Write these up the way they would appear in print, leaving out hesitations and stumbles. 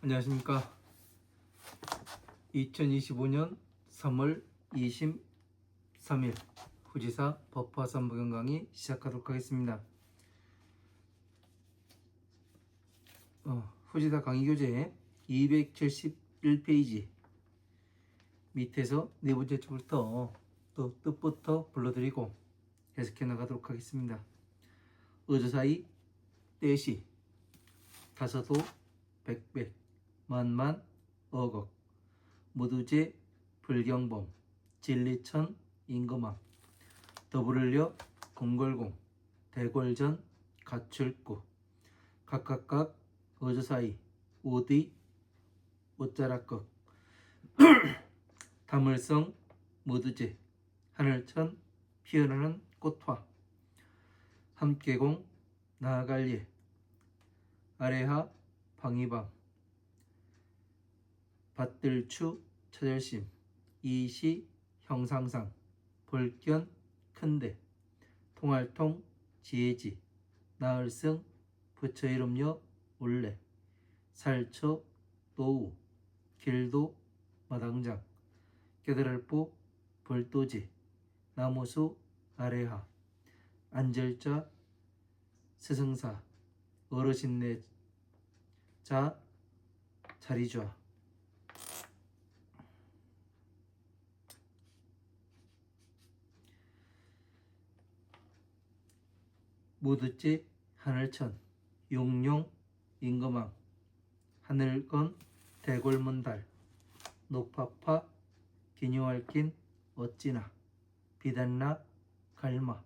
안녕하십니까. 2025년 3월 23일 후지사 법화삼부경 강의 시작하도록 하겠습니다. 후지사 강의교재 271페이지 밑에서 네 번째 줄부터 또 뜻부터 불러드리고 해석해 나가도록 하겠습니다. 어조사이 떼시 다서도 백백 만만 어걱 무두제 불경범 진리천 임금왕 더불을려 공걸공 대궐전 가출구 각각각 어조사이 오디 옷자락극 다물성 무두제 하늘천 피어나는 꽃화 함께공 나아갈예 아래하 방위방 밭들추 처절심 이시 형상상 볼견 큰대 통할통 지혜지 나을승 부처이름여 올레 살처 노우 길도 마당장 깨달을보 볼도지 나무수 아래하 안절자 스승사 어르신네 자 자리좌 무두째 하늘천 용룡 임금왕 하늘건 대골문달 녹파파 기뉴알낀 어찌나 비단나 갈마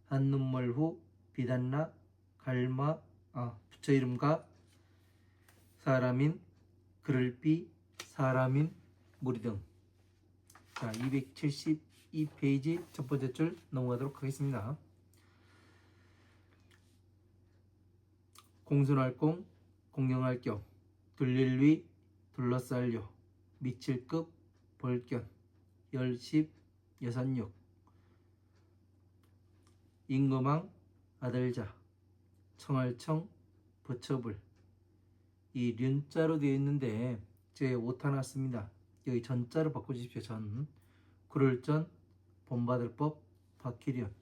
한눈멀후 비단나 갈마 부처이름과 사람인 그를비 사람인 무리등. 자, 272페이지 첫 번째 줄 넘어가도록 하겠습니다. 공손할공 공경할 겸 둘릴위 둘러쌀려 미칠급 볼견 열십 여산육 임금왕 아들자 청할청 부처불 이 륜자로 되어 있는데 제 오타 났습니다. 여기 전자로 바꿔주십시오. 전 구를전 본받을법 박희련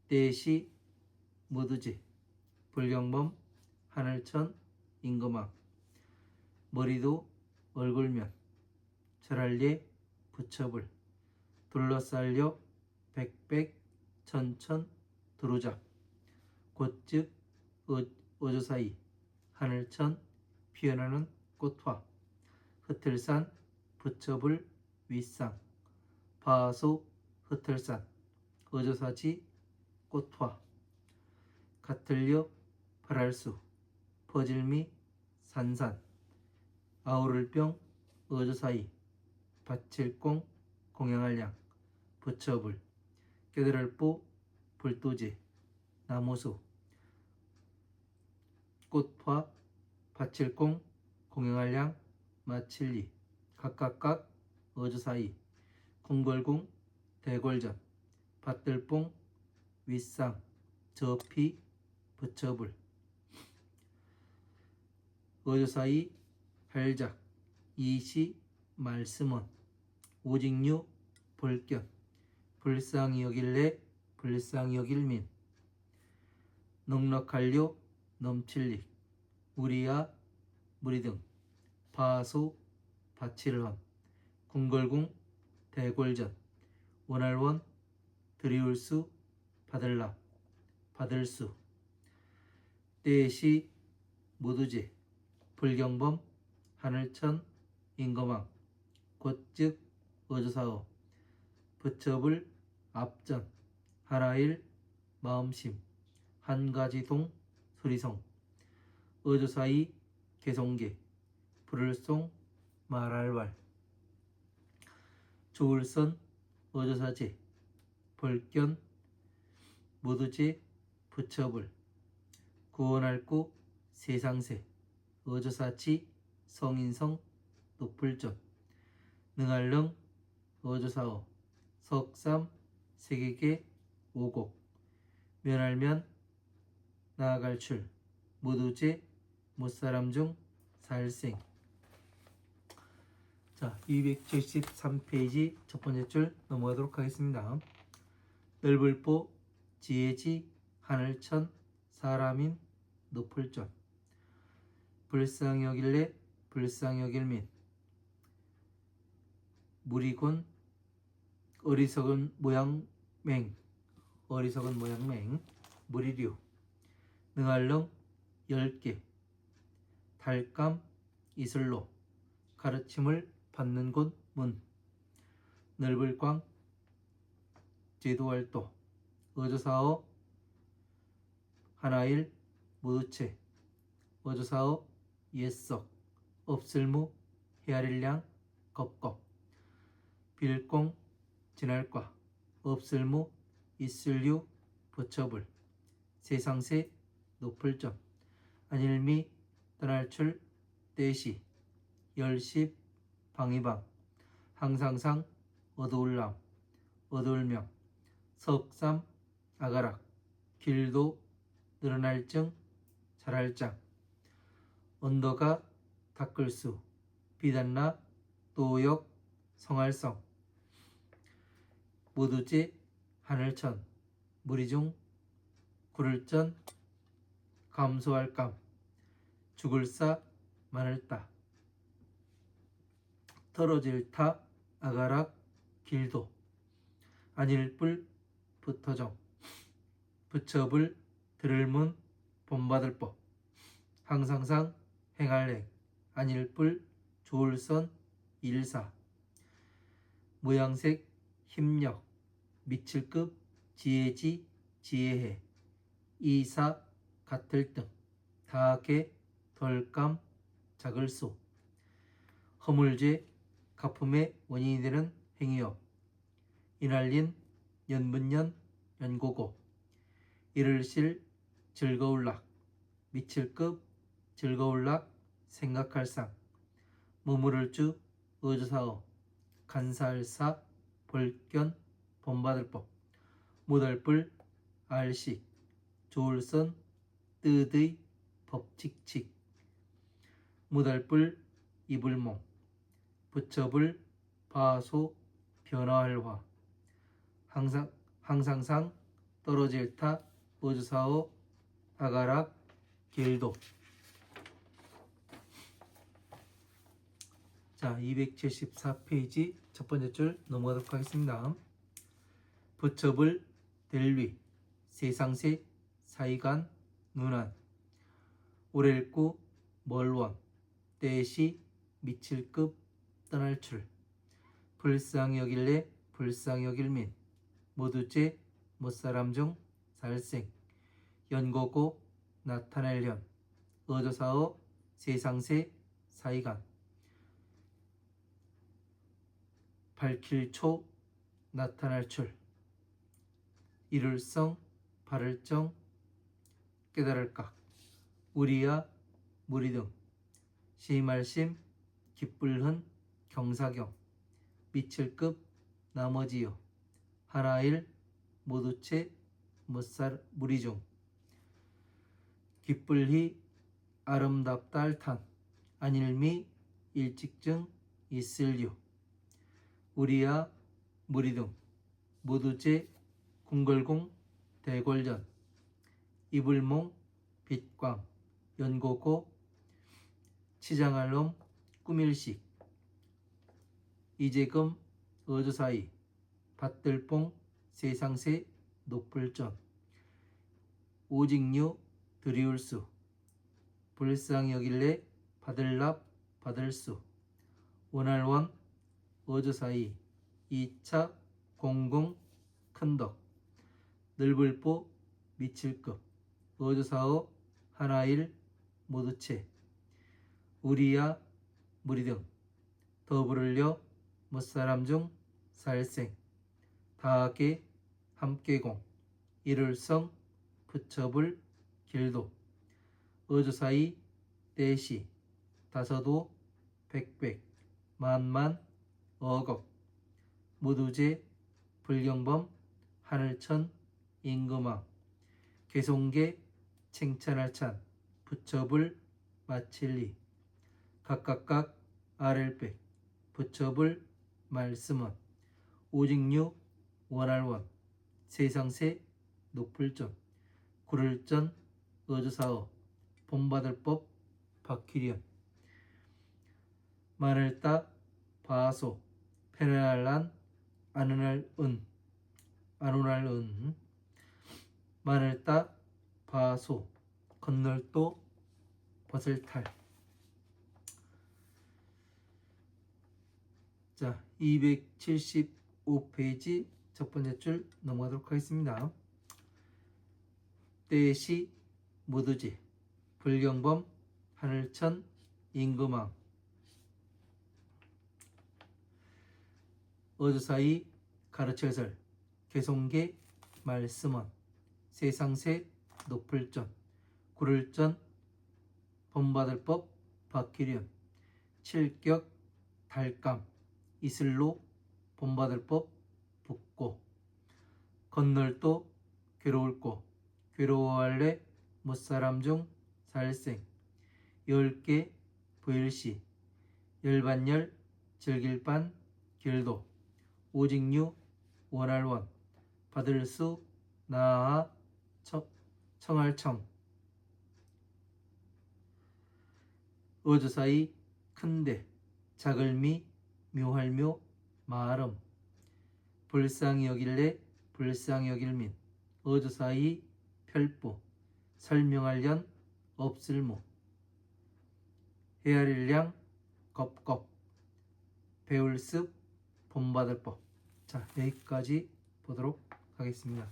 떼시 무두지 불경범 하늘천 임금왕 머리도 얼굴면 절할예 부처불 둘러쌀려 백백 천천 두루잡 곧즉 어조사이 하늘천 피어나는 꽃화 흩틀산 부처불 윗상 바소 흩틀산 어조사지 꽃화 같을려 발할수 퍼질미 산산 아우를병 어조사이 밭칠공 공양할량 부처불 깨달을보 불도제 나무수 꽃화 밭칠공 공양할량 마칠리 각각각 어조사이 궁궐궁 대궐전 밭들뽕 윗상 저피 부처불 어조사이 할작 이시 말씀원 오직류 볼견 불쌍히 여길래 불쌍히 여길민 넉넉할려 넘칠릭 우리야 무리등 바소 바칠헌 궁궐궁 대궐전 원할원 드리울수 받을랍 받을수 떼시 무두제 불경범 하늘천 임금왕 곧즉 어조사어 부처불 앞전 하라일 마음심 한가지동 수리성 어조사이 개송계 불을송 말알왈 조을선 어조사제 볼견 무두제 부처불 구원할구 세상세 어조사치 성인성 높을전 능할릉 어조사어 석삼 세계계 오곡 면할면 나아갈출 무두제 못사람 중 살생. 자, 273페이지 첫 번째 줄 넘어가도록 하겠습니다. 넓을보 지혜지 하늘천 사람인 높을존 불쌍히 여길래 불쌍히 여길민 무리곤 어리석은 모양맹 무리류 능알렁 10개 달감 이슬로 가르침을 받는 곳 문 넓을 광 제도활도 어조사어 하나일 모두체 어조사어 옛석 없을무 헤아릴량 겁겁 빌공 지날과 없을무 있을류 부처불 세상세 높을점 안일미 떠날출 떼시 열십 방이방 항상상 어두울람 어두울명 석삼 아가락 길도 늘어날증 잘할장 언더가 닦을수 비단나 또역 성할성 모두지 하늘천 무리중 구를전 감소할감 죽을사 마늘따 털어질타 아가락 길도 안일불 붙어정 부처불 들을문 본받을법 항상상 행할행 안일불 조울선 일사 모양색 힘력 미칠급 지혜지 지혜해 이사 같을 등 다하게 덜감 작을소 허물죄 가품의 원인이 되는 행위업 이날린 연분연 연고고 이를실 즐거울락 미칠급 즐거울락 생각할상 머무를 주 어조사어 간사할사 벌견 본받을법 못알불 알식 조울선 뜻의 법칙칙 못알불 이불몽 부처불 바소 변화할화 항상상 떨어질타 어조사어 아가락 길도. 자, 274페이지 첫 번째 줄 넘어가도록 하겠습니다. 부처불 델위 세상세 사이간 눈안 오렐구 멀원 때시 미칠급 떠날출 불쌍히 여길래 불쌍히 여길민 모두째 못사람 중 살생 연고고 나타낼련 어조사어 세상세 사이간 밝힐 초 나타날 출 이룰성 바를정 깨달을각 우리야 무리 등 시말심 기쁠흔 경사경 미칠급 나머지요 하나일 모두체 못살 무리중 기쁠히 아름답달탄 안일미 일직증 있을유 우리야 무리 등 모두제 궁궐공 대궐전 이불몽 빛광 연고고 치장할 놈 꾸밀식 이재금 어조사이 밭들뽕 세상세 높을전 오직류 드리울수 불쌍히 여길래 받을랍 받을수 원할원 어조사이 2차 공공 큰덕 넓을보 미칠급 어조사어 하나일 모두체 우리야 무리 등 더불을려 못사람 중 살생 다하게 함께공 이룰성 부처불 길도 어조사이 떼시 다서도 백백 만만 어겁 모두제 불경범 하늘천 임금왕 개송계 칭찬할 찬 부처불 마칠리 각각각 아렐백 붙여볼 말씀은 오직류 원할원 세상세 높을전 구를전 어조사어 본받을법 박휘련 마늘따 바소 페르날란 아느날은 아노날은 마늘따 바소 건널도 버슬탈. 자, 275페이지 첫 번째 줄 넘어가도록 하겠습니다. 때시 무두지 불경범 하늘천 임금왕 어조사이 가르쳐설 개송계 말씀원 세상세 높을전 구를전 본받을법 박기련 칠격 달감 이슬로 본받을법 붙고 건널도 괴로울고 괴로워할래 못사람 중 살생 10개 부일시 열반열 즐길반 길도 오직류 원할원 받을 수 나아 청할청 어조사이 큰데 작을미 묘할묘 마름 불쌍히 여길래 불쌍히 여길민 어조사이 별부 설명할련 없을무 헤아릴량 겁겁 배울습 본받을법. 자, 여기까지 보도록 하겠습니다.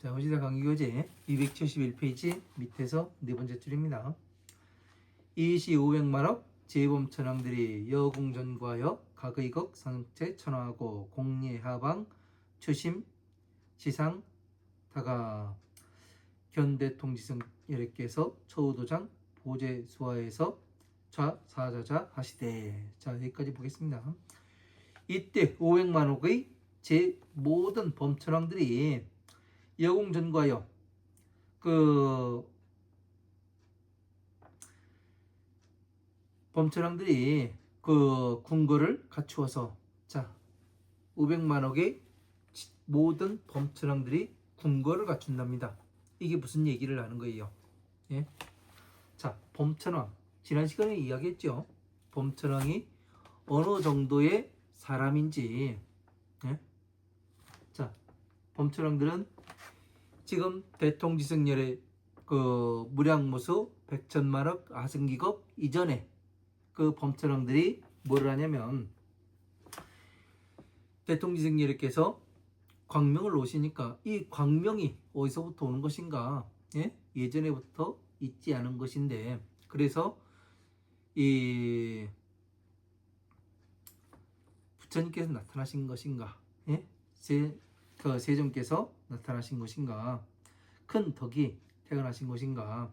자, 호시다 강의교재 271페이지 밑에서 네 번째 줄입니다. 이시 500만억 재범천왕들이 여공전과여 각의극 상체 천하하고 공예하방 추심 시상 다가 견대통지성 예례께서 초우도장 보제수하에서 좌사자자 하시되. 자, 여기까지 보겠습니다. 이때 500만억의 제 모든 범천왕들이 여공전과여 그 범천왕들이 그 궁궐을 갖추어서 자 500만억의 모든 범천왕들이 궁궐을 갖춘답니다. 이게 무슨 얘기를 하는 거예요? 예? 자, 범천왕 지난 시간에 이야기했죠. 범천왕이 어느 정도의 사람인지. 예? 자, 범천왕들은 지금 대통지성열의 그 무량무수 백천만억 아승기급 이전에 그 범천왕들이 뭘 하냐면 대통지성열께서 광명을 놓으시니까 이 광명이 어디서부터 오는 것인가? 예? 예전에부터 있지 않은 것인데 그래서 이 부처님께서 나타나신 것인가? 예? 세종께서 나타나신 것인가? 큰 덕이 태어나신 것인가?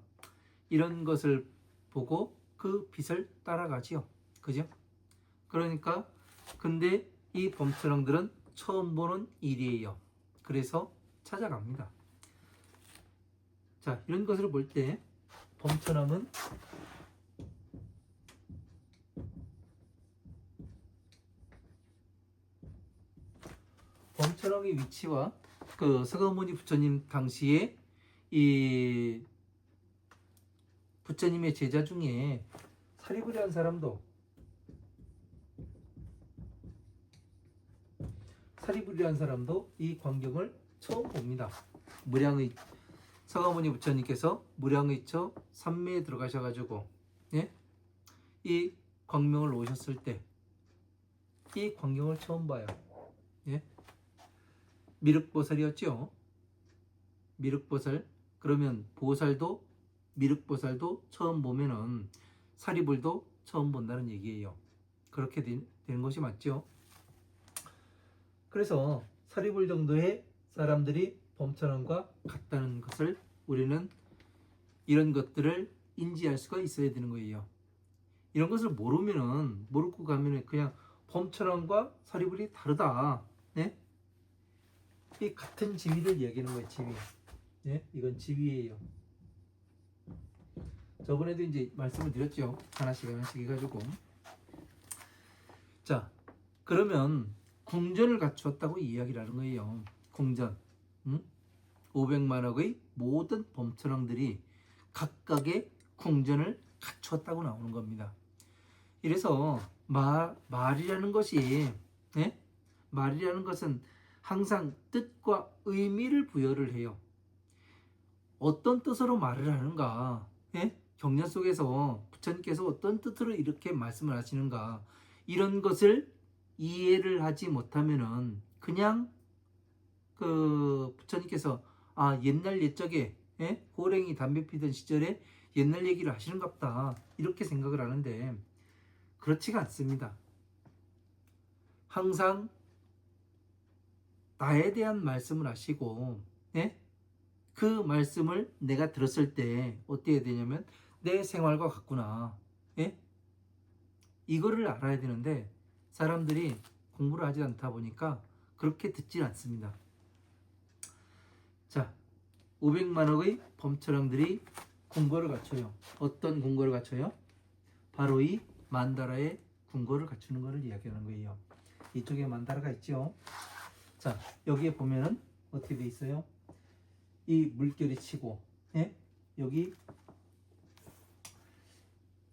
이런 것을 보고 그 빛을 따라가지요. 그죠? 그러니까 근데 이 범천왕들은 처음 보는 일이에요. 그래서 찾아갑니다. 자, 이런 것을 볼 때 범천왕은 범천왕의 위치와 그 서가모니 부처님 당시에 이 부처님의 제자 중에 사리부리한 사람도 이 광경을 처음 봅니다. 무량의 서가모니 부처님께서 무량의처 삼매에 들어가셔가지고 예? 이 광명을 오셨을 때 이 광경을 처음 봐요. 예? 미륵보살이었죠. 미륵보살. 그러면 보살도 미륵보살도 처음 보면은 사리불도 처음 본다는 얘기예요. 그렇게 되는 것이 맞죠. 그래서 사리불 정도의 사람들이 범천왕과 같다는 것을 우리는 이런 것들을 인지할 수가 있어야 되는 거예요. 이런 것을 모르고 가면은 그냥 범천왕과 사리불이 다르다. 네? 이 같은 지위를 이야기하는 거예요. 지위. 예? 이건 지위예요. 저번에도 이제 말씀을 드렸죠. 하나씩 하나씩 해가지고. 자, 그러면 궁전을 갖추었다고 이야기를 하는 거예요. 궁전. 500만억의 모든 범천왕들이 각각의 궁전을 갖추었다고 나오는 겁니다. 이래서 말이라는 것이, 예? 말이라는 것은 항상 뜻과 의미를 부여를 해요. 어떤 뜻으로 말을 하는가, 예? 경전 속에서 부처님께서 어떤 뜻으로 이렇게 말씀을 하시는가, 이런 것을 이해를 하지 못하면은 그냥 그 부처님께서 옛날 옛적에, 예? 호랭이 담배 피던 시절에 옛날 얘기를 하시는갑다, 이렇게 생각을 하는데 그렇지가 않습니다. 항상 나에 대한 말씀을 하시고, 예? 그 말씀을 내가 들었을 때 어떻게 되냐면 내 생활과 같구나, 예? 이거를 알아야 되는데 사람들이 공부를 하지 않다 보니까 그렇게 듣질 않습니다. 자, 500만억의 범천왕들이 궁궐을 갖춰요. 어떤 궁궐을 갖춰요? 바로 이 만다라의 궁궐을 갖추는 것을 이야기하는 거예요. 이쪽에 만다라가 있죠. 자, 여기에 보면은 어떻게 돼 있어요? 이 물결이 치고, 예? 여기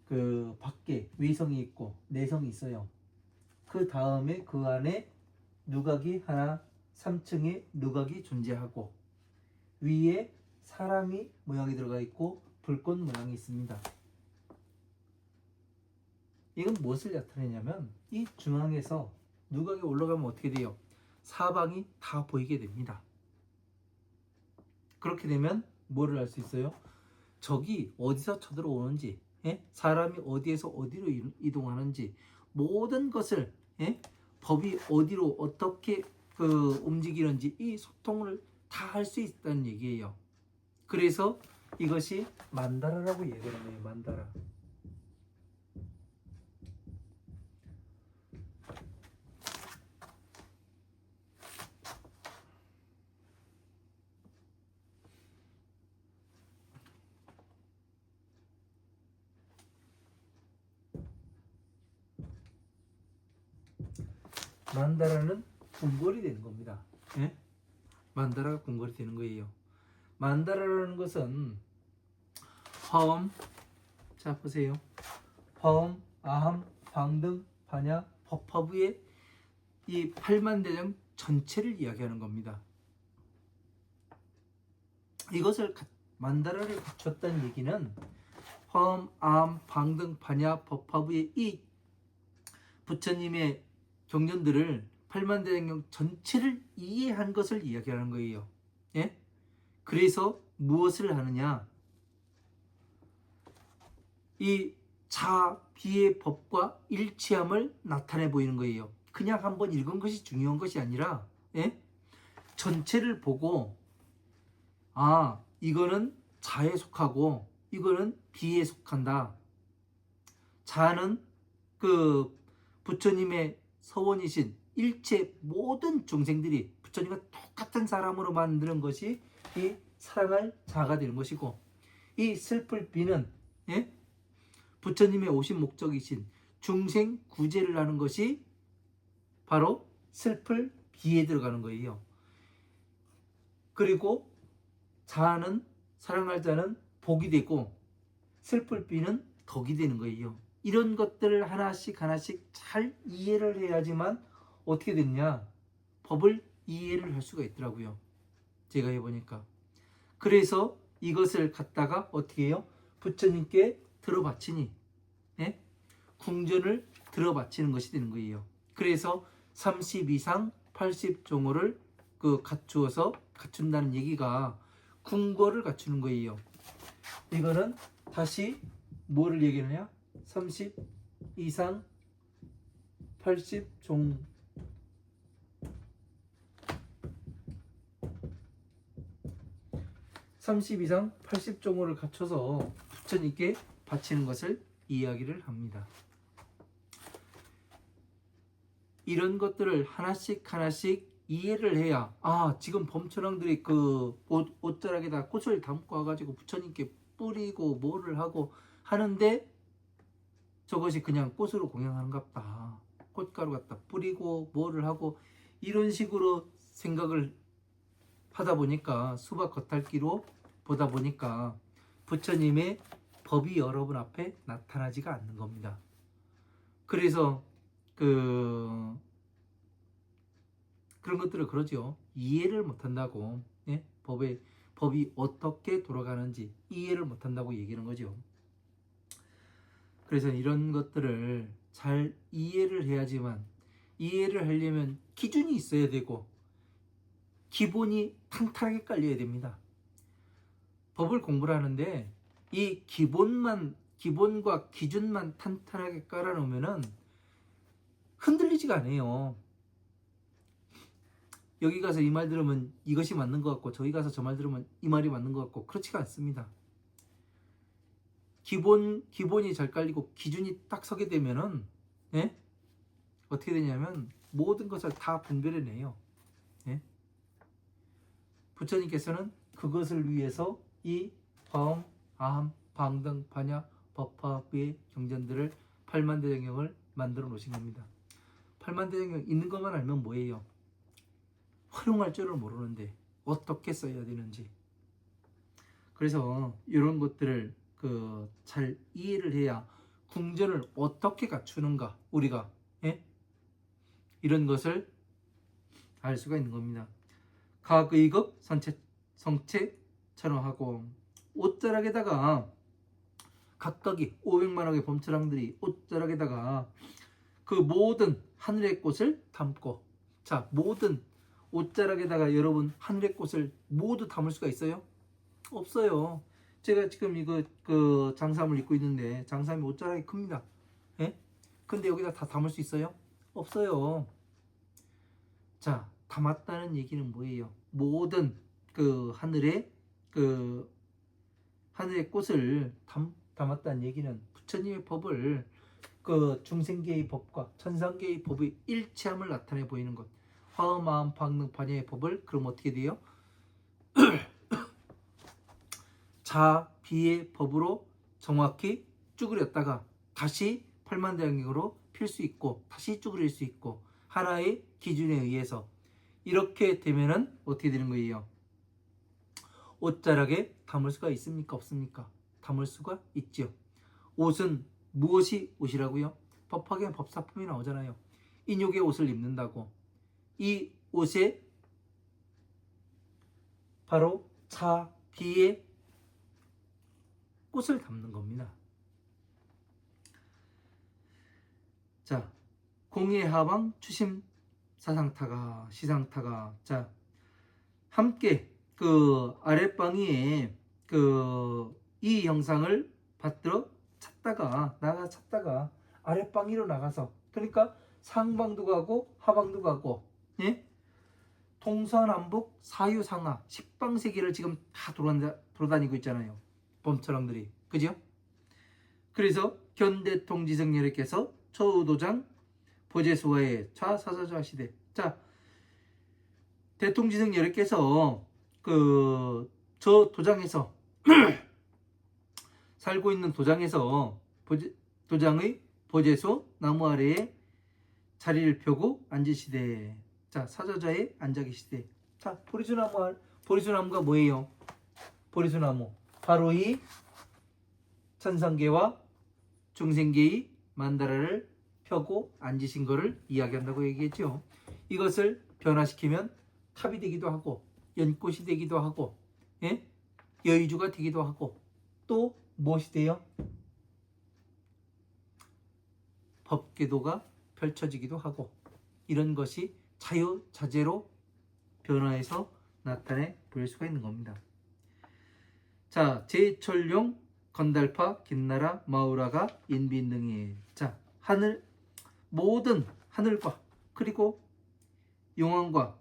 그 밖에 위성이 있고 내성이 있어요. 그 다음에 그 안에 누각이 하나, 3층에 누각이 존재하고 위에 사람이 모양이 들어가 있고 불꽃 모양이 있습니다. 이건 무엇을 나타내냐면 이 중앙에서 누각이 올라가면 어떻게 돼요? 사방이 다 보이게 됩니다. 그렇게 되면 뭐를 알 수 있어요? 적이 어디서 쳐들어오는지, 예? 사람이 어디에서 어디로 이동하는지 모든 것을, 예? 법이 어디로 어떻게 움직이는지 이 소통을 다 할 수 있다는 얘기예요. 그래서 이것이 만다라라고 얘기하는 거예요. 만다라. 만다라는 궁궐이 되는 겁니다. 예? 만다라가 궁궐이 되는 거예요. 만다라라는 것은 화엄, 자 보세요. 화엄, 아함, 방등, 반야, 법화부의 이 8만대장 전체를 이야기하는 겁니다. 이것을 만다라를 갖췄다는 얘기는 화엄, 아함, 방등, 반야, 법화부의 이 부처님의 경전들을 8만대장경 전체를 이해한 것을 이야기하는 거예요. 예? 그래서 무엇을 하느냐? 이 자비의 법과 일치함을 나타내 보이는 거예요. 그냥 한번 읽은 것이 중요한 것이 아니라, 예? 전체를 보고 이거는 자에 속하고 이거는 비에 속한다. 자는 그 부처님의 서원이신 일체 모든 중생들이 부처님과 똑같은 사람으로 만드는 것이 이 사랑할 자가 되는 것이고, 이 슬플 비는, 예? 부처님의 오신 목적이신 중생 구제를 하는 것이 바로 슬플 비에 들어가는 거예요. 그리고 자는, 사랑할 자는 복이 되고 슬플 비는 덕이 되는 거예요. 이런 것들을 하나씩 하나씩 잘 이해를 해야지만 어떻게 됐냐? 법을 이해를 할 수가 있더라고요. 제가 해보니까. 그래서 이것을 갖다가 어떻게 해요? 부처님께 들어바치니, 예? 궁전을 들어바치는 것이 되는 거예요. 그래서 32상 80종호를 갖추어서 갖춘다는 얘기가 궁궐을 갖추는 거예요. 이거는 다시 뭐를 얘기하느냐? 32상 80종 32상 80종호를 갖춰서 부처님께 바치는 것을 이야기를 합니다. 이런 것들을 하나씩 하나씩 이해를 해야 지금 범천왕들이 그 옷자락에다 꽃을 담고 와가지고 부처님께 뿌리고 뭐를 하고 하는데 저것이 그냥 꽃으로 공양하는갑다. 꽃가루 갖다 뿌리고 뭐를 하고 이런 식으로 생각을 하다 보니까 수박 겉핥기로 보다 보니까 부처님의 법이 여러분 앞에 나타나지가 않는 겁니다. 그래서 그런 것들을 그러죠. 이해를 못한다고. 예? 법이 어떻게 돌아가는지 이해를 못한다고 얘기하는 거죠. 그래서 이런 것들을 잘 이해를 해야지만 이해를 하려면 기준이 있어야 되고 기본이 탄탄하게 깔려야 됩니다. 법을 공부를 하는데 이 기본과 기준만 탄탄하게 깔아놓으면은 흔들리지가 않아요. 여기 가서 이 말 들으면 이것이 맞는 것 같고 저기 가서 저 말 들으면 이 말이 맞는 것 같고 그렇지가 않습니다. 기본이 잘 깔리고 기준이 딱 서게 되면은 어떻게 되냐면 모든 것을 다 분별해내요. 부처님께서는 그것을 위해서 이 화엄, 아함, 방등, 반야, 법화의 경전들을 팔만대장경을 만들어 놓으신 겁니다. 팔만대장경 있는 것만 알면 뭐예요? 활용할 줄을 모르는데 어떻게 써야 되는지. 그래서 이런 것들을 잘 이해를 해야 궁전을 어떻게 갖추는가 우리가 이런 것을 알 수가 있는 겁니다. 각의급 성체 천호하고 옷자락에다가 각각이 500만억의 범천왕들이 옷자락에다가 그 모든 하늘의 꽃을 담고 자 모든 옷자락에다가 여러분 하늘의 꽃을 모두 담을 수가 있어요? 없어요. 제가 지금 이거 장삼을 입고 있는데 장삼이 옷자락이 큽니다. 근데 여기다 다 담을 수 있어요? 없어요. 자 담았다는 얘기는 뭐예요? 모든 하늘의 꽃을 담았다는 얘기는 부처님의 법을 중생계의 법과 천상계의 법의 일치함을 나타내 보이는 것. 화엄, 마음, 방능, 반야의 법을 그럼 어떻게 돼요? 자비의 법으로 정확히 쭈그렸다가 다시 팔만대장경으로 필 수 있고 다시 쭈그릴 수 있고 하나의 기준에 의해서 이렇게 되면은 어떻게 되는 거예요? 옷자락에 담을 수가 있습니까? 없습니까? 담을 수가 있죠. 옷은 무엇이 옷이라고요? 법화경 법사품이 나오잖아요. 인욕의 옷을 입는다고. 이 옷에 바로 자비의 꽃을 담는 겁니다. 자, 공예하방 추심 사상타가 시상타가 자 함께 아랫방위에 이 영상을 받들어 찾다가 아랫방위로 나가서 그러니까 상방도 가고 하방도 가고 동서남북 사유상하 10방세계를 지금 다 돌아다니고 있잖아요. 범천왕들이 그죠? 그래서 견대통지성녀께서 초도장 보제수와의 좌사사좌 시대 자 대통지성녀께서 저 도장에서 살고 있는 도장에서 도장의 보제소 나무 아래에 자리를 펴고 앉으시되 자 사자자에 앉아 계시되 자 보리수나무가 뭐예요? 보리수나무 바로 이 천상계와 중생계의 만다라를 펴고 앉으신 것을 이야기한다고 얘기했죠. 이것을 변화시키면 탑이 되기도 하고 연꽃이 되기도 하고 여의주가 되기도 하고 또 무엇이 돼요? 법궤도가 펼쳐지기도 하고 이런 것이 자유자재로 변화해서 나타내 보일 수가 있는 겁니다. 자 제철용 건달파 긴나라 마우라가 인비능이 자 모든 하늘과 그리고 용왕과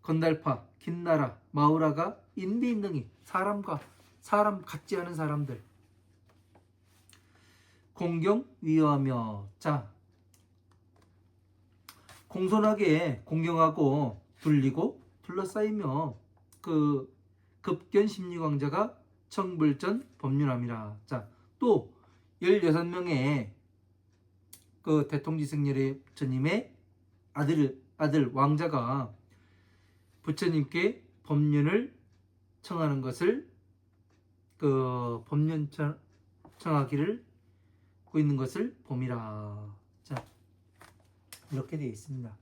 건달파 긴나라 마우라가 인비능이 사람 같지 않은 사람들 공경 위하며 자 공손하게 공경하고 둘리고 둘러싸이며 그 급견 심리광자가 청불전 법륜함이라. 자, 또 16명의 그 대통지승열의 부처님의 아들 왕자가 부처님께 법륜을 청하는 것을 그 법륜 청하기를 하고 있는 것을 봄이라. 자, 이렇게 되어 있습니다.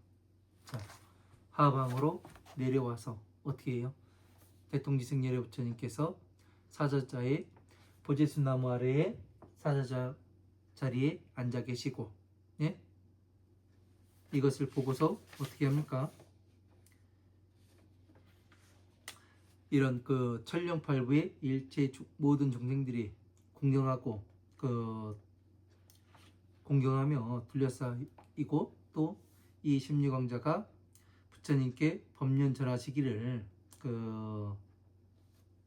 자, 하방으로 내려와서 어떻게 해요? 대통지승열의 부처님께서 사자자의 보제수나무 아래에 사자자 자리에 앉아 계시고, 예? 이것을 보고서 어떻게 합니까? 이런 그 천령팔부의 일체 모든众생들이 공경하고 공경하며 둘러싸이고 또 이 심리광자가 부처님께 법륜 전하시기를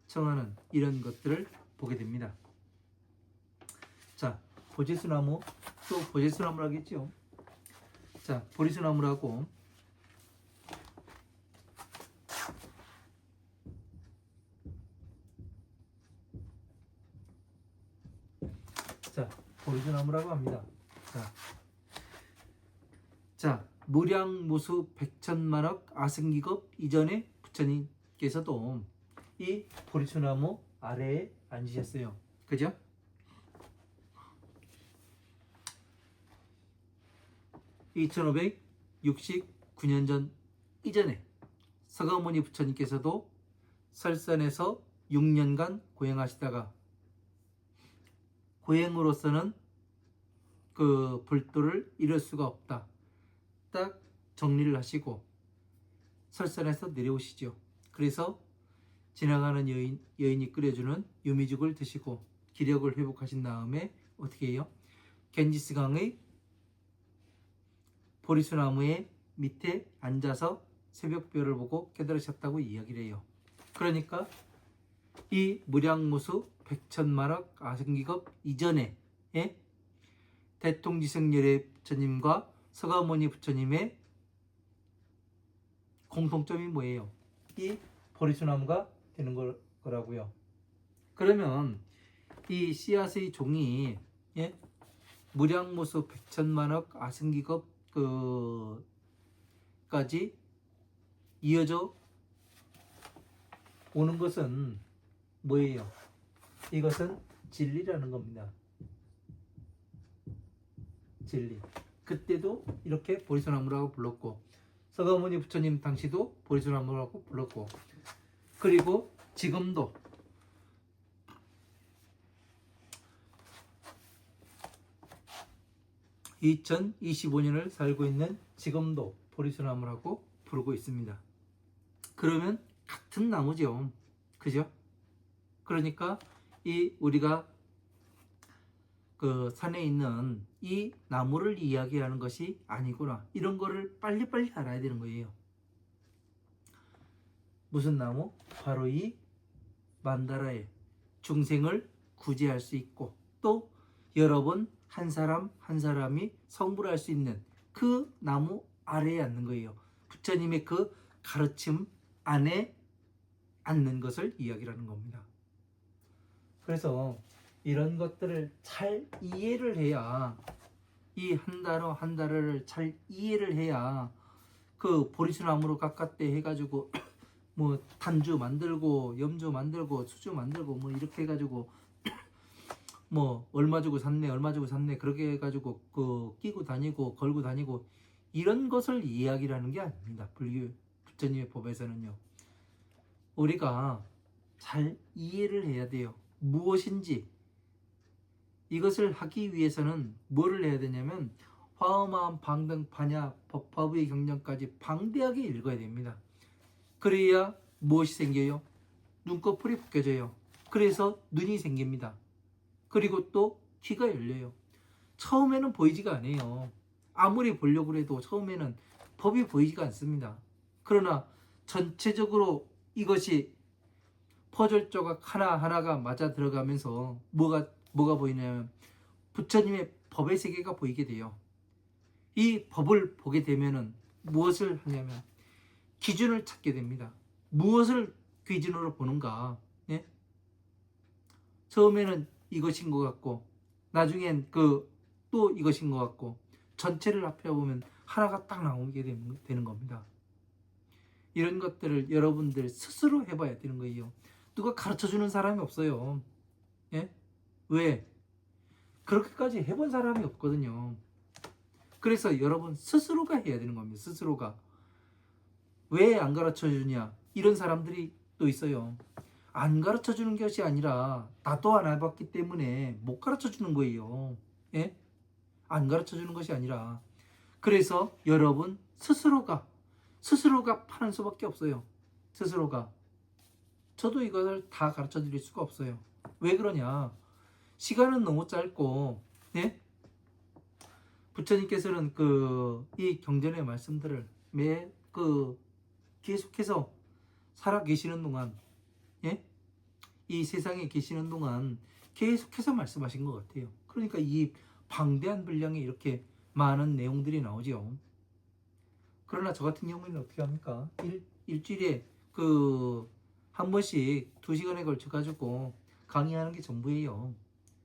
청하는 이런 것들을 보게 됩니다. 자, 보제수나무, 또 보제수나무라겠죠. 자, 보리수나무라고 자, 보리수나무라고 합니다. 자, 무량무수 백천만억 아승기급 이전에 부처님께서도 이 보리수나무 아래에 앉으셨어요. 그죠? (2569년) 전 이전에 서가모니 부처님께서도 설산에서 6년간 고행하시다가 고행으로서는 그 불도를 이룰 수가 없다. 딱 정리를 하시고 설산에서 내려오시죠. 그래서 지나가는 여인이 끓여주는 유미죽을 드시고 기력을 회복하신 다음에 어떻게 해요? 겐지스강의 보리수나무의 밑에 앉아서 새벽별을 보고 깨달으셨다고 이야기를 해요. 그러니까 이 무량무수 백천만억 아승기급 이전에 대통지승열의 부처님과 서가모니 부처님의 공통점이 뭐예요? 이 보리수나무가 되는 거라고요. 그러면 이 씨앗의 종이 무량무수 백천만억 아승기급 까지 이어져 오는 것은 뭐예요? 이것은 진리라는 겁니다. 진리. 그때도 이렇게 보리수나무라고 불렀고 서가모니 부처님 당시도 보리수나무라고 불렀고 그리고 지금도 2025년을 살고 있는 지금도 보리수나무라고 부르고 있습니다. 그러면 같은 나무죠. 그죠? 그러니까 이 우리가 그 산에 있는 이 나무를 이야기하는 것이 아니구나. 이런 거를 빨리빨리 알아야 되는 거예요. 무슨 나무? 바로 이 만다라의 중생을 구제할 수 있고 또 여러 번 한 사람 한 사람이 성불할 수 있는 그 나무 아래에 앉는 거예요. 부처님의 그 가르침 안에 앉는 것을 이야기하는 겁니다. 그래서 이런 것들을 잘 이해를 해야 이 한 단어 한 단어를 잘 이해를 해야 그 보리수나무로 깎았대 해가지고 뭐 단주 만들고 염주 만들고 수주 만들고 뭐 이렇게 해가지고 뭐 얼마 주고 샀네 얼마 주고 샀네 그렇게 해가지고 그 끼고 다니고 걸고 다니고 이런 것을 이야기라는 게 아닙니다. 불교 부처님의 법에서는요. 우리가 잘 이해를 해야 돼요. 무엇인지 이것을 하기 위해서는 뭐를 해야 되냐면 화엄한 방등 반야 법화부의 경전까지 방대하게 읽어야 됩니다. 그래야 무엇이 생겨요? 눈꺼풀이 벗겨져요. 그래서 눈이 생깁니다. 그리고 또 귀가 열려요. 처음에는 보이지가 않아요. 아무리 보려고 해도 처음에는 법이 보이지가 않습니다. 그러나 전체적으로 이것이 퍼즐 조각 하나하나가 맞아 들어가면서 뭐가 보이냐면 부처님의 법의 세계가 보이게 돼요. 이 법을 보게 되면은 무엇을 하냐면 기준을 찾게 됩니다. 무엇을 기준으로 보는가? 예? 처음에는 이것인 것 같고 나중엔 또 이것인 것 같고 전체를 합해 보면 하나가 딱 나오게 되는 겁니다. 이런 것들을 여러분들 스스로 해봐야 되는 거예요. 누가 가르쳐주는 사람이 없어요. 예? 왜? 그렇게까지 해본 사람이 없거든요. 그래서 여러분 스스로가 해야 되는 겁니다. 스스로가. 왜 안 가르쳐주냐? 이런 사람들이 또 있어요. 안 가르쳐주는 것이 아니라 나도 안 해봤기 때문에 못 가르쳐주는 거예요. 예? 안 가르쳐주는 것이 아니라. 그래서 여러분 스스로가 파는 수밖에 없어요. 스스로가. 저도 이것을 다 가르쳐 드릴 수가 없어요. 왜 그러냐? 시간은 너무 짧고, 예? 부처님께서는 이 경전의 말씀들을 계속해서 살아 계시는 동안, 예? 이 세상에 계시는 동안 계속해서 말씀하신 것 같아요. 그러니까 이 방대한 분량에 이렇게 많은 내용들이 나오죠. 그러나 저 같은 경우에는 어떻게 합니까? 일주일에 한 번씩 2시간에 걸쳐 가지고 강의하는 게 전부예요.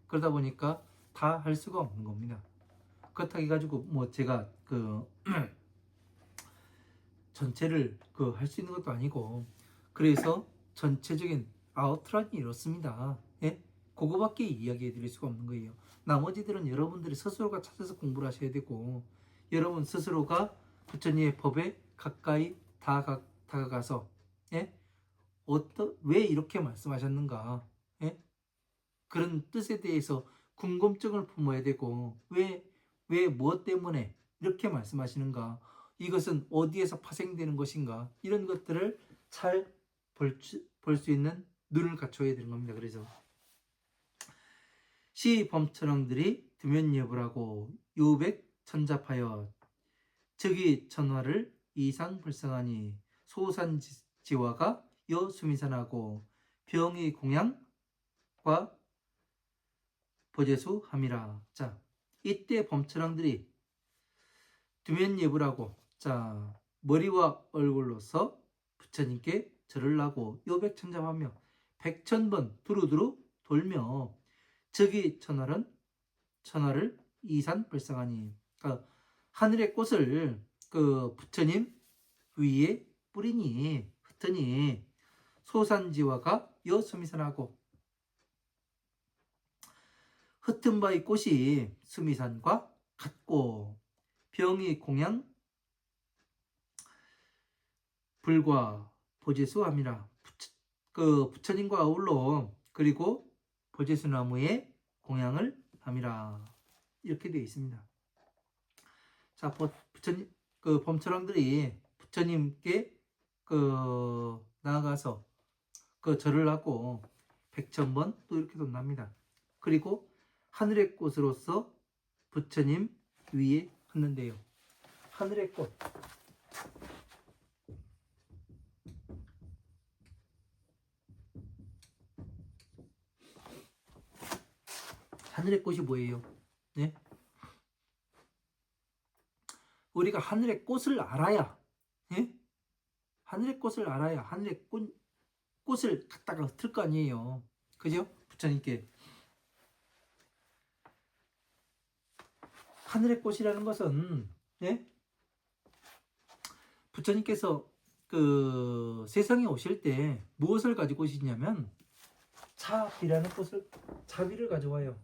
그러다 보니까 다 할 수가 없는 겁니다. 그렇다고 해가지고 뭐 제가 전체를 할 수 있는 것도 아니고, 그래서 전체적인 아웃라인이 이렇습니다. 예? 그거밖에 이야기해 드릴 수가 없는 거예요. 나머지들은 여러분들이 스스로가 찾아서 공부를 하셔야 되고, 여러분 스스로가 부처님의 법에 가까이 다가가서, 예? 왜 이렇게 말씀하셨는가, 예? 그런 뜻에 대해서 궁금증을 품어야 되고, 무엇 때문에 이렇게 말씀하시는가, 이것은 어디에서 파생되는 것인가, 이런 것들을 잘 볼 수 있는 눈을 갖춰야 되는 겁니다. 그래서 시범천왕들이 두면예불하고 유백천잡하여 즉위 천화를 이상불상하니 소산지화가 여수미산하고 병의 공양과 보제수함이라. 자, 이때 범천왕들이 두면예불하고, 자, 머리와 얼굴로서 부처님께 절을 하고 요백천잡하며 백천번 두루두루 돌며 즉위 천하를 이산불상하니, 그러니까 하늘의 꽃을 부처님 위에 뿌리니 흩으니 소산지화가 여수미산하고, 흩은 바의 꽃이 수미산과 같고 병이 공양 불과 보제수함이라. 부처님과 아울러 그리고 보제수나무에 공양을 함이라. 이렇게 되어 있습니다. 자, 부처님 범처럼들이 부처님께 나아가서 절을 하고 백천번 또 이렇게 돈납니다. 그리고 하늘의 꽃으로서 부처님 위에 흩는데요. 하늘의 꽃. 하늘의 꽃이 뭐예요? 네? 우리가 하늘의 꽃을 알아야, 예? 하늘의 꽃을 알아야 하늘의 꽃을 갖다가 흩을 거 아니에요. 그죠? 부처님께. 하늘의 꽃이라는 것은, 예? 부처님께서 세상에 오실 때 무엇을 가지고 오시냐면 자비라는 꽃을, 자비를 가져와요.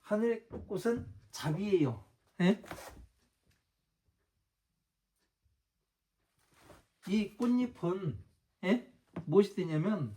하늘의 꽃은 자비예요. 예? 이 꽃잎은, 예? 무엇이 되냐면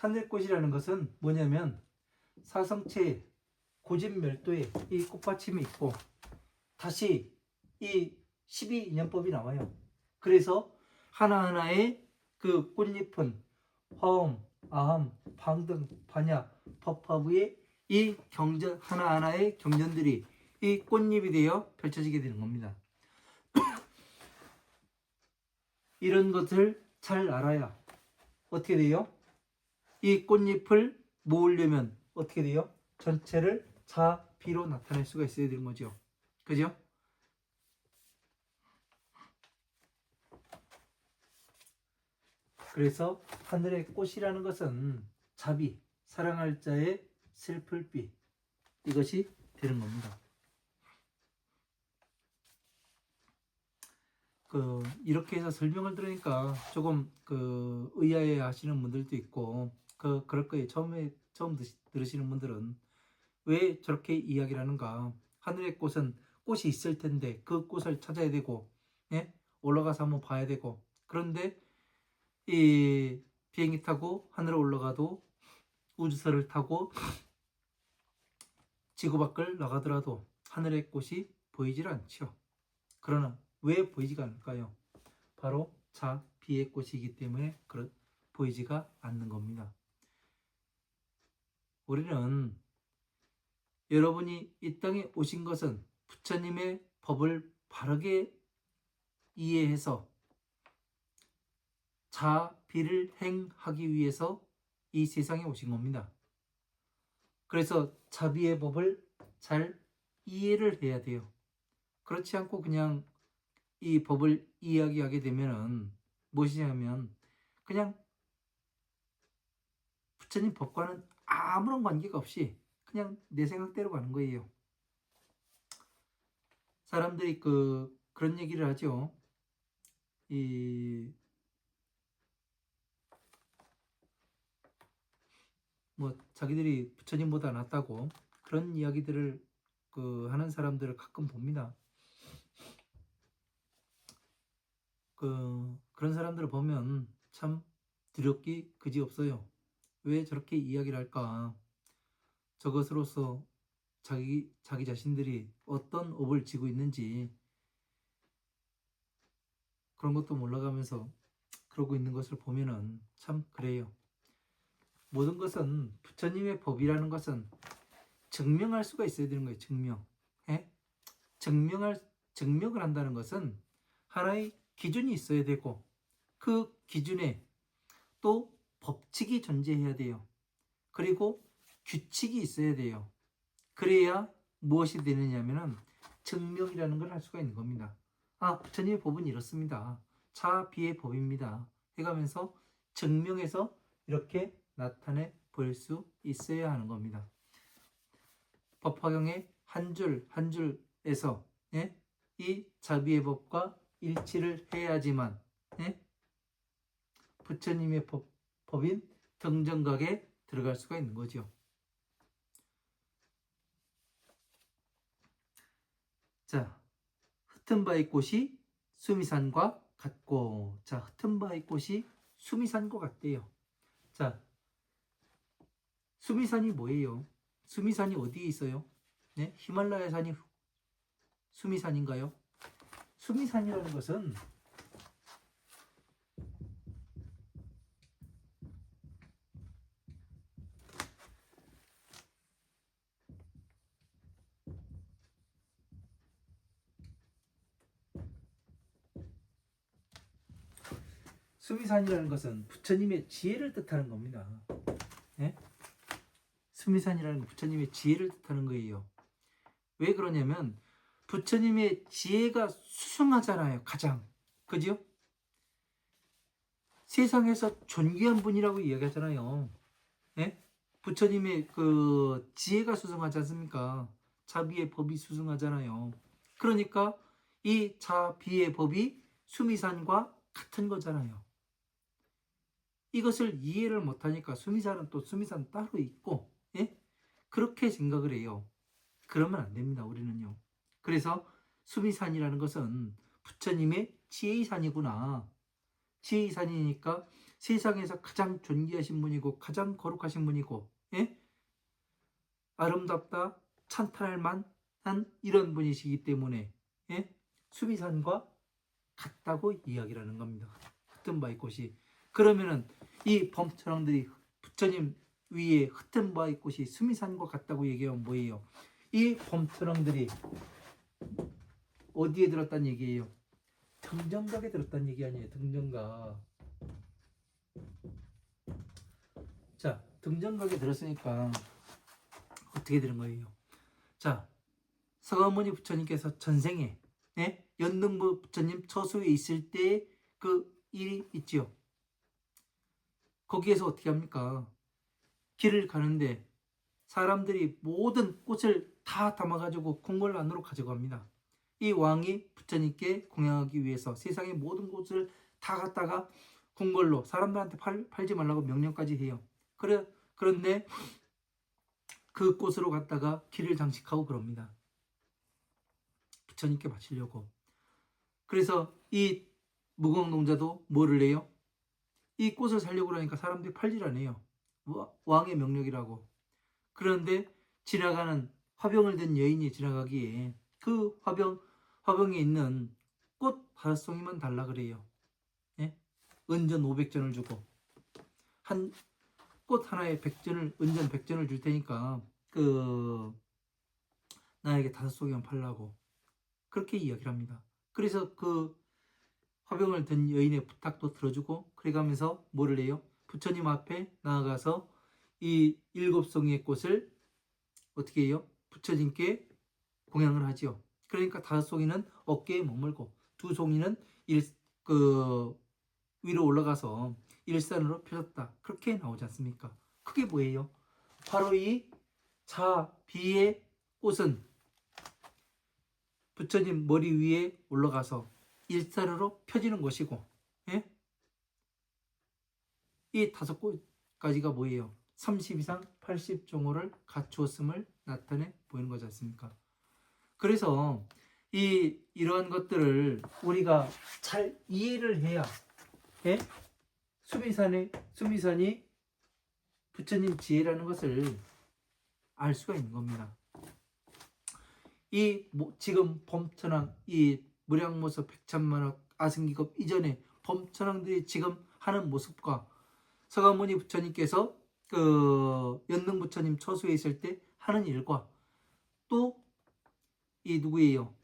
하늘의 꽃이라는 것은 뭐냐면 사성체 고진멸도에 이 꽃받침이 있고 다시 이 12인연법이 나와요. 그래서 하나하나의 그 꽃잎은 화엄, 아함, 방등, 반야, 법화부의 이 경전 하나하나의 경전들이 이 꽃잎이 되어 펼쳐지게 되는 겁니다. 이런 것을 잘 알아야 어떻게 돼요? 이 꽃잎을 모으려면 어떻게 돼요? 전체를 자비로 나타낼 수가 있어야 되는 거죠. 그죠? 그래서 하늘의 꽃이라는 것은 자비, 사랑할 자의 슬플 비, 이것이 되는 겁니다. 이렇게 해서 설명을 들으니까 조금 의아해 하시는 분들도 있고 그럴 거예요. 처음 들으시는 분들은 왜 저렇게 이야기를 하는가. 하늘의 꽃은 꽃이 있을 텐데 그 꽃을 찾아야 되고, 예? 올라가서 한번 봐야 되고, 그런데 이 비행기 타고 하늘에 올라가도 우주선을 타고 지구 밖을 나가더라도 하늘의 꽃이 보이질 않죠. 그러나 왜 보이지가 않을까요? 바로 자비의 꽃이기 때문에 보이지가 않는 겁니다. 우리는 여러분이 이 땅에 오신 것은 부처님의 법을 바르게 이해해서 자비를 행하기 위해서 이 세상에 오신 겁니다. 그래서 자비의 법을 잘 이해를 해야 돼요. 그렇지 않고 그냥 이 법을 이야기하게 되면은 무엇이냐면 그냥 부처님 법과는 아무런 관계가 없이 그냥 내 생각대로 가는 거예요. 사람들이 그런 얘기를 하죠. 뭐 자기들이 부처님보다 낫다고 그런 이야기들을 하는 사람들을 가끔 봅니다. 그런 사람들을 보면 참 두렵기 그지없어요. 왜 저렇게 이야기를 할까? 저것으로서 자기 자신들이 어떤 업을 지고 있는지 그런 것도 몰라가면서 그러고 있는 것을 보면은 참 그래요. 모든 것은 부처님의 법이라는 것은 증명할 수가 있어야 되는 거예요. 증명. 예? 증명을 한다는 것은 하나의 기준이 있어야 되고 그 기준에 또 법칙이 존재해야 돼요. 그리고 규칙이 있어야 돼요. 그래야 무엇이 되느냐면은 증명이라는 걸 할 수가 있는 겁니다. 아, 부처님의 법은 이렇습니다. 자비의 법입니다. 해가면서 증명해서 이렇게 나타내 볼 수 있어야 하는 겁니다. 법화경의 한 줄 한 줄에서 이 자비의 법과 일치를 해야지만 부처님의 법인 등정각에 들어갈 수가 있는 거죠. 자, 흩은 바의 꽃이 수미산과 같고, 자, 흩은 바의 꽃이 수미산과 같대요. 자, 수미산이 뭐예요? 수미산이 어디에 있어요? 네? 히말라야 산이 수미산인가요? 수미산이라는 것은 수미산이라는 것은 부처님의 지혜를 뜻하는 겁니다. 네? 수미산이라는 건 부처님의 지혜를 뜻하는 거예요. 왜 그러냐면 부처님의 지혜가 수승하잖아요. 가장. 그죠? 세상에서 존귀한 분이라고 이야기하잖아요. 예? 부처님의 지혜가 수승하지 않습니까? 자비의 법이 수승하잖아요. 그러니까 이 자비의 법이 수미산과 같은 거잖아요. 이것을 이해를 못하니까 수미산은 또 수미산 따로 있고, 예? 그렇게 생각을 해요. 그러면 안 됩니다. 우리는요. 그래서 수미산이라는 것은 부처님의 지혜의 산이구나. 지혜의 산이니까 세상에서 가장 존귀하신 분이고 가장 거룩하신 분이고, 예? 아름답다 찬탄할 만한 이런 분이시기 때문에, 예? 수비산과 같다고 이야기를 하는 겁니다. 흩은 바의 꽃이. 그러면은 이 범천왕들이 부처님 위에 흩은 바의 꽃이 수미산과 같다고 얘기하면 뭐예요? 이 범천왕들이 어디에 들었다는 얘기예요? 등정각에 들었다는 얘기 아니에요. 등정각. 자, 등정각에 들었으니까 어떻게 되는 거예요? 자, 서가모니 부처님께서 전생에, 예? 연등부 부처님 처소에 있을 때 그 일이 있지요. 거기에서 어떻게 합니까? 길을 가는데 사람들이 모든 꽃을 다 담아가지고 궁궐 안으로 가져갑니다. 이 왕이 부처님께 공양하기 위해서 세상의 모든 꽃을 다 갖다가 궁궐로 사람들한테 팔지 말라고 명령까지 해요. 그런데 그 꽃으로 갖다가 길을 장식하고 그럽니다. 부처님께 바치려고. 그래서 이 무공농자도 뭐를 해요? 이 꽃을 살려고 그러니까 사람들이 팔질 않아요. 왕의 명령이라고. 그런데 지나가는 화병을 든 여인이 지나가기에 그 화병에 있는 꽃 5송이만 달라 그래요. 예? 은전 500전을 주고 한 꽃 하나에 은전 100전을 줄 테니까 나에게 5송이만 팔라고 그렇게 이야기를 합니다. 그래서 그 화병을 든 여인의 부탁도 들어주고 그래가면서 뭐를 해요? 부처님 앞에 나아가서 이 7송이의 꽃을 어떻게 해요? 부처님께 공양을 하지요. 그러니까 5송이는 어깨에 머물고 2송이는 위로 올라가서 일산으로 펴졌다. 그렇게 나오지 않습니까? 그게 뭐예요? 바로 이 자비의 꽃은 부처님 머리 위에 올라가서 일산으로 펴지는 것이고, 예? 이 5가지가 뭐예요? 30이상 80종호를 갖추었음을 나타내 보이는 거지 않습니까? 그래서 이러한 것들을 우리가 잘 이해를 해야, 예? 수미산이 부처님 지혜라는 것을 알 수가 있는 겁니다. 지금 범천왕, 이 무량모서 백천만억 아승기급 이전에 범천왕들이 지금 하는 모습과 서가모니 부처님께서 연능 부처님 처소에 있을 때 하는 일과 또 이 누구예요?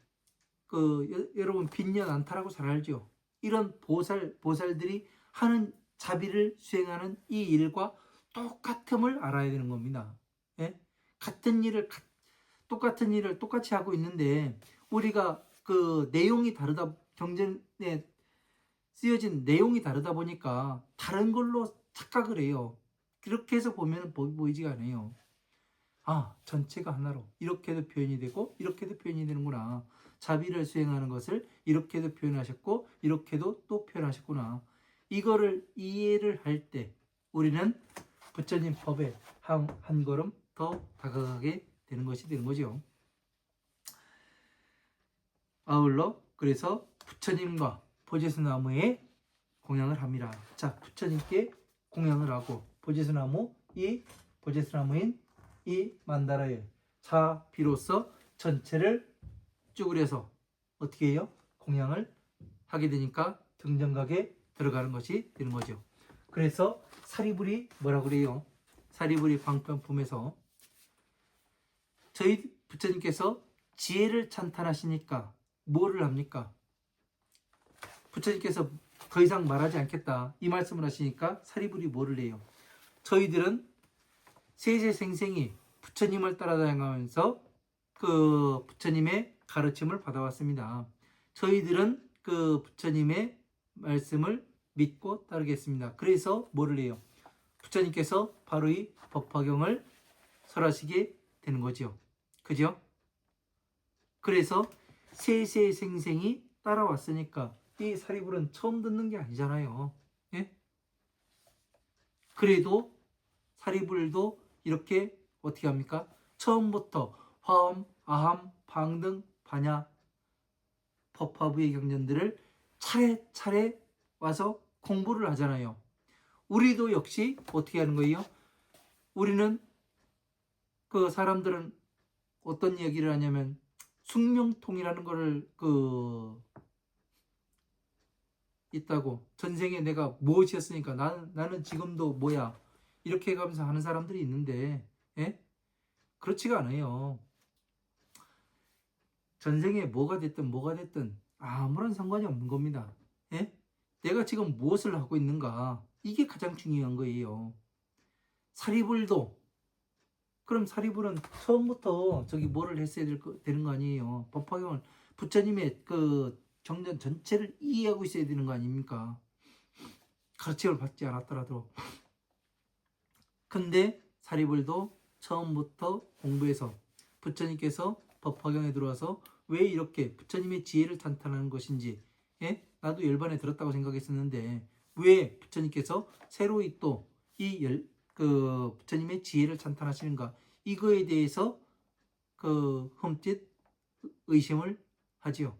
여러분 빈년 안타라고 잘 알죠? 이런 보살들이 하는 자비를 수행하는 이 일과 똑같음을 알아야 되는 겁니다. 예? 똑같은 일을 똑같이 하고 있는데 우리가 내용이 다르다, 경전에 쓰여진 내용이 다르다 보니까 다른 걸로 착각을 해요. 그렇게 해서 보면 보이지가 않아요. 전체가 하나로 이렇게도 표현이 되고 이렇게도 표현이 되는구나. 자비를 수행하는 것을 이렇게도 표현하셨고 이렇게도 또 표현하셨구나. 이거를 이해를 할 때 우리는 부처님 법에 한 걸음 더 다가가게 되는 것이 되는 거죠. 아울러 그래서 부처님과 보제수나무에 공양을 합니다. 자, 부처님께 공양을 하고 보제수나무인 이 만다라의 자비로서 전체를 쭈그려서 어떻게 해요? 공양을 하게 되니까 등정각에 들어가는 것이 되는 거죠. 그래서 사리불이 뭐라고 그래요? 사리불이 방편품에서 저희 부처님께서 지혜를 찬탄하시니까 뭐를 합니까? 부처님께서 더 이상 말하지 않겠다 이 말씀을 하시니까 사리불이 뭐를 해요? 저희들은 세세생생히 부처님을 따라다니면서 부처님의 가르침을 받아왔습니다. 저희들은 부처님의 말씀을 믿고 따르겠습니다. 그래서 뭐를 해요? 부처님께서 바로 이 법화경을 설하시게 되는 거죠. 그죠? 그래서 세세생생히 따라왔으니까 이 사리불은 처음 듣는 게 아니잖아요. 예? 그래도 사리불도 이렇게 어떻게 합니까? 처음부터 화엄, 아함, 방등, 반야, 법화부의 경전들을 차례차례 와서 공부를 하잖아요. 우리도 역시 어떻게 하는 거예요? 우리는 그 사람들은 어떤 얘기를 하냐면 숙명통이라는 거를 있다고, 전생에 내가 무엇이었으니까 나는 지금도 뭐야, 이렇게 가면서 하는 사람들이 있는데, 예? 그렇지가 않아요. 전생에 뭐가 됐든 아무런 상관이 없는 겁니다. 예? 내가 지금 무엇을 하고 있는가, 이게 가장 중요한 거예요. 사리불도, 그럼 사리불은 처음부터 저기 뭐를 했어야 되는 거 아니에요. 법화경을, 부처님의 그 정전 전체를 이해하고 있어야 되는 거 아닙니까? 가르침을 받지 않았더라도. 근데 사리불도 처음부터 공부해서 부처님께서 법화경에 들어와서 왜 이렇게 부처님의 지혜를 찬탄하는 것인지, 예? 나도 열반에 들었다고 생각했었는데 왜 부처님께서 새로이 또 부처님의 지혜를 찬탄하시는가, 이거에 대해서 흠칫 의심을 하지요.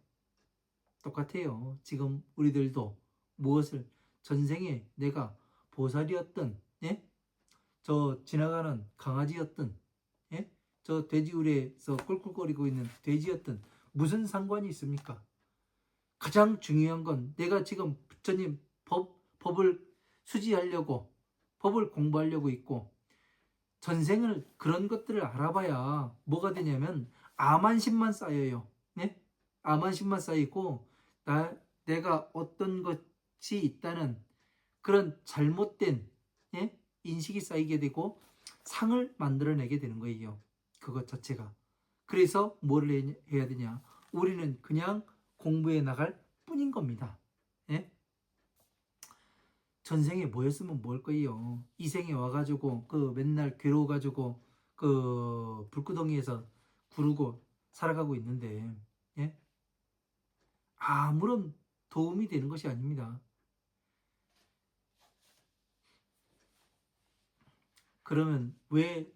똑같아요. 지금 우리들도 무엇을, 전생에 내가 보살이었든, 예? 저 지나가는 강아지였든, 예? 저 돼지우리에서 꿀꿀거리고 있는 돼지였든 무슨 상관이 있습니까? 가장 중요한 건 내가 지금 부처님 법을 수지하려고, 법을 공부하려고 있고, 전생을 그런 것들을 알아봐야 뭐가 되냐면 아만심만 쌓여요. 네? 아만심만 쌓이고 내가 어떤 것이 있다는 그런 잘못된, 예? 인식이 쌓이게 되고 상을 만들어내게 되는 거예요. 그것 자체가. 그래서 뭐를 해야 되냐? 우리는 그냥 공부해 나갈 뿐인 겁니다. 예? 전생에 뭐였으면 뭘 거예요. 이 생에 와가지고 맨날 괴로워가지고 불구덩이에서 구르고 살아가고 있는데, 예? 아무런 도움이 되는 것이 아닙니다. 그러면 왜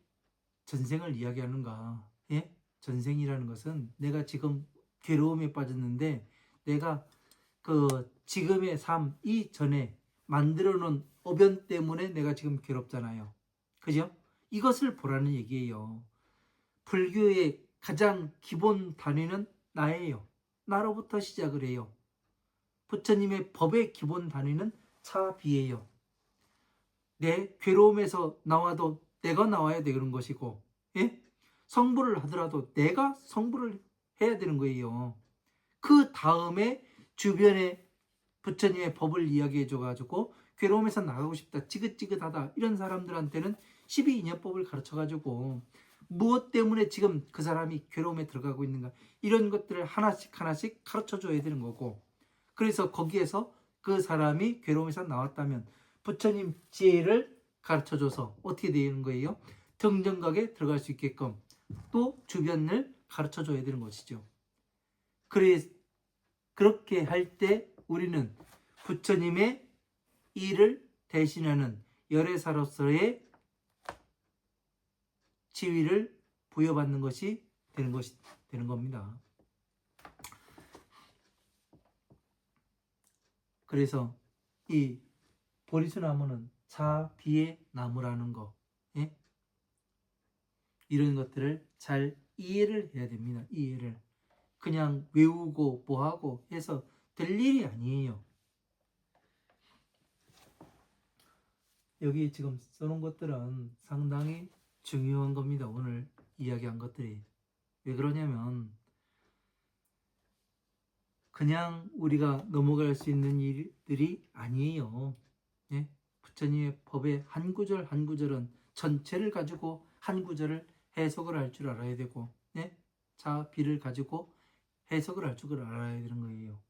전생을 이야기하는가? 예? 전생이라는 것은 내가 지금 괴로움에 빠졌는데 내가 지금의 삶 이전에 만들어 놓은 어변 때문에 내가 지금 괴롭잖아요. 그죠? 이것을 보라는 얘기예요. 불교의 가장 기본 단위는 나예요. 나로부터 시작을 해요. 부처님의 법의 기본 단위는 차비예요. 내 괴로움에서 나와도 내가 나와야 되는 것이고, 예? 성불을 하더라도 내가 성불을 해야 되는 거예요. 그 다음에 주변에 부처님의 법을 이야기해 줘가지고 괴로움에서 나가고 싶다, 지긋지긋하다, 이런 사람들한테는 12인연법을 가르쳐가지고 무엇 때문에 지금 그 사람이 괴로움에 들어가고 있는가, 이런 것들을 하나씩 하나씩 가르쳐 줘야 되는 거고, 그래서 거기에서 그 사람이 괴로움에서 나왔다면 부처님 지혜를 가르쳐 줘서 어떻게 되는 거예요? 정정각에 들어갈 수 있게끔 또 주변을 가르쳐 줘야 되는 것이죠. 그렇게 할 때 우리는 부처님의 일을 대신하는 열애사로서의 지위를 부여받는 것이 되는 겁니다. 그래서 이 보리수 나무는 차비의 나무라는 거, 예? 이런 것들을 잘 이해를 해야 됩니다. 이해를. 그냥 외우고 뭐하고 해서 될 일이 아니에요. 여기 지금 써놓은 것들은 상당히 중요한 겁니다. 오늘 이야기한 것들이. 왜 그러냐면 그냥 우리가 넘어갈 수 있는 일들이 아니에요. 예? 부처님의 법의 한 구절 한 구절은 전체를 가지고 한 구절을 해석을 할 줄 알아야 되고, 예? 자비를 가지고 해석을 할 줄 알아야 되는 거예요.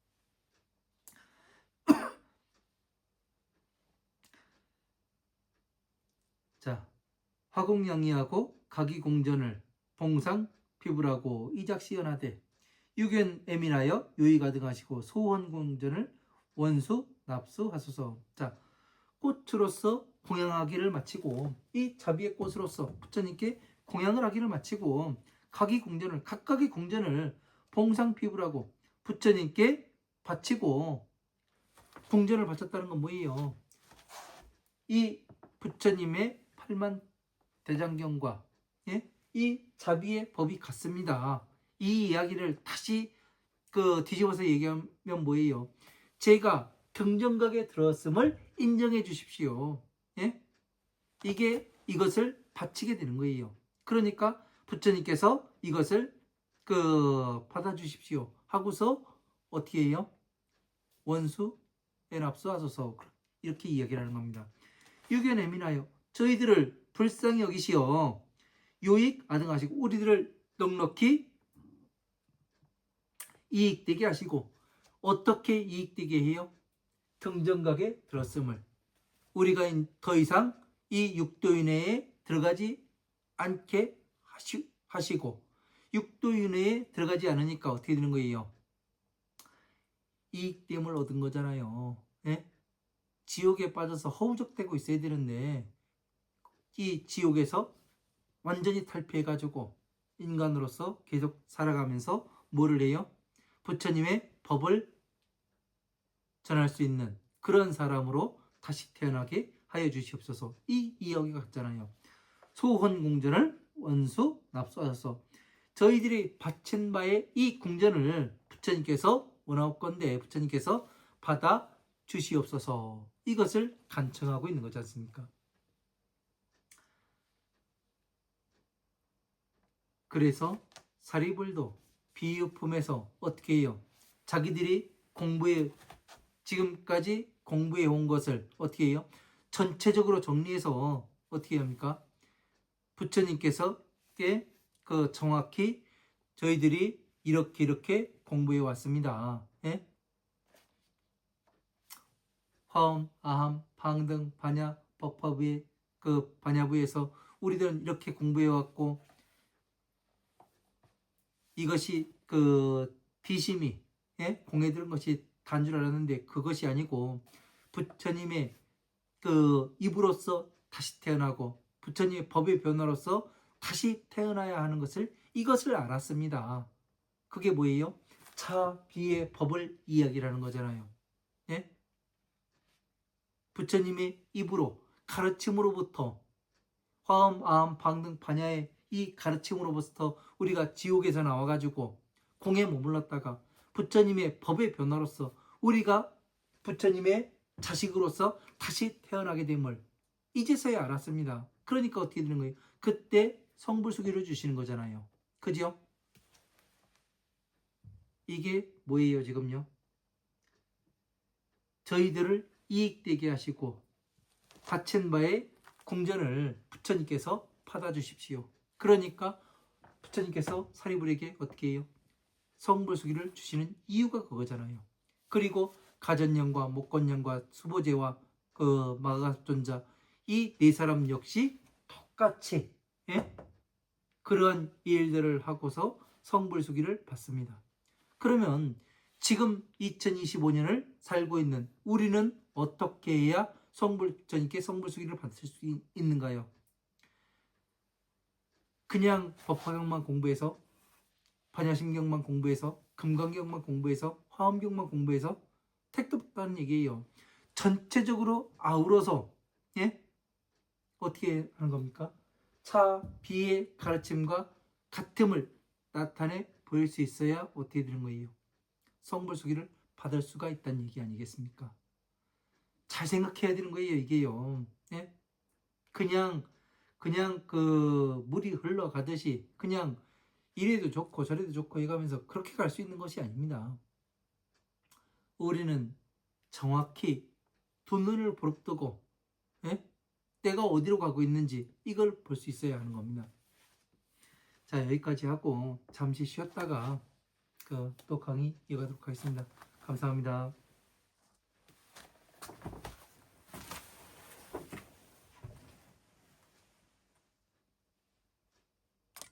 자, 화공양이하고 가기공전을 봉상 피부라고 이작시연하되 유견애민하여 유의 가득하시고 소원공전을 원수 납수하소서. 자, 꽃으로서 공양하기를 마치고, 이 자비의 꽃으로서 부처님께 공양을 하기를 마치고 각각의 공전을 봉상피부라고 부처님께 바치고, 궁전을 바쳤다는 건 뭐예요? 이 부처님의 팔만 대장경과 예? 이 자비의 법이 같습니다. 이 이야기를 다시 뒤집어서 얘기하면 뭐예요? 제가 경전각에 들어왔음을 인정해 주십시오. 예? 이것을 바치게 되는 거예요. 그러니까 부처님께서 이것을 받아주십시오 하고서 어떻게 해요? 원수에 납수하소서 이렇게 이야기를 하는 겁니다. 유견애민하여 저희들을 불쌍히 여기시어 요익 아등하시고 우리들을 넉넉히 이익되게 하시고 어떻게 이익되게 해요? 경전각에 들었음을 우리가 더 이상 이 육도윤회에 들어가지 않게 하시고 육도윤회에 들어가지 않으니까 어떻게 되는 거예요? 이익됨을 얻은 거잖아요. 예? 지옥에 빠져서 허우적대고 있어야 되는데 이 지옥에서 완전히 탈피해가지고 인간으로서 계속 살아가면서 뭐를 해요? 부처님의 법을 전할 수 있는 그런 사람으로 다시 태어나게 하여 주시옵소서. 이 이야기가 같잖아요. 소혼공전을 원수 납수하소서. 저희들이 바친 바의 이 궁전을 부처님께서 원하옵건대 부처님께서 받아 주시옵소서. 이것을 간청하고 있는 거지 않습니까? 그래서 사리불도 비유품에서 어떻게 해요? 자기들이 지금까지 공부해 온 것을 어떻게 해요? 전체적으로 정리해서 어떻게 합니까? 부처님께서 정확히 저희들이 이렇게 공부해 왔습니다. 예? 화엄, 아함, 방등, 반야, 법화부의 반야부에서 우리들은 이렇게 공부해 왔고 이것이 비심이 공에 들은 것이 단 줄 알았는데 그것이 아니고 부처님의 입으로서 다시 태어나고 부처님의 법의 변화로서 다시 태어나야 하는 이것을 알았습니다. 그게 뭐예요? 차, 비의 법을 이야기하는 거잖아요. 예? 부처님의 입으로 가르침으로부터 화엄, 아함, 방등, 반야의 이 가르침으로부터 우리가 지옥에서 나와가지고 공에 머물렀다가 부처님의 법의 변화로서 우리가 부처님의 자식으로서 다시 태어나게 됨을 이제서야 알았습니다. 그러니까 어떻게 되는 거예요? 그때 성불수기를 주시는 거잖아요. 그죠? 이게 뭐예요 지금요? 저희들을 이익되게 하시고 바친 바의 궁전을 부처님께서 받아주십시오. 그러니까 부처님께서 사리불에게 어떻게 해요? 성불수기를 주시는 이유가 그거잖아요. 그리고 가전령과 목건령과 수보제와 마가존자 이 네 사람 역시 똑같이 그러한 일들을 하고서 성불수기를 받습니다. 그러면 지금 2025년을 살고 있는 우리는 어떻게 해야 부처님께 성불수기를 받을 수 있는가요? 그냥 법화경만 공부해서 반야심경만 공부해서 금강경만 공부해서 화엄경만 공부해서 택도 없다는 얘기예요. 전체적으로 아우러서 어떻게 하는 겁니까? 차, 비의 가르침과 같음을 나타내 보일 수 있어야 어떻게 되는 거예요? 성불수기를 받을 수가 있다는 얘기 아니겠습니까? 잘 생각해야 되는 거예요, 이게요. 그냥 물이 흘러가듯이 그냥 이래도 좋고 저래도 좋고 해가면서 그렇게 갈 수 있는 것이 아닙니다. 우리는 정확히 두 눈을 부릅뜨고 때가 어디로 가고 있는지 이걸 볼 수 있어야 하는 겁니다. 자, 여기까지 하고 잠시 쉬었다가 또 강의 이어가도록 하겠습니다. 감사합니다.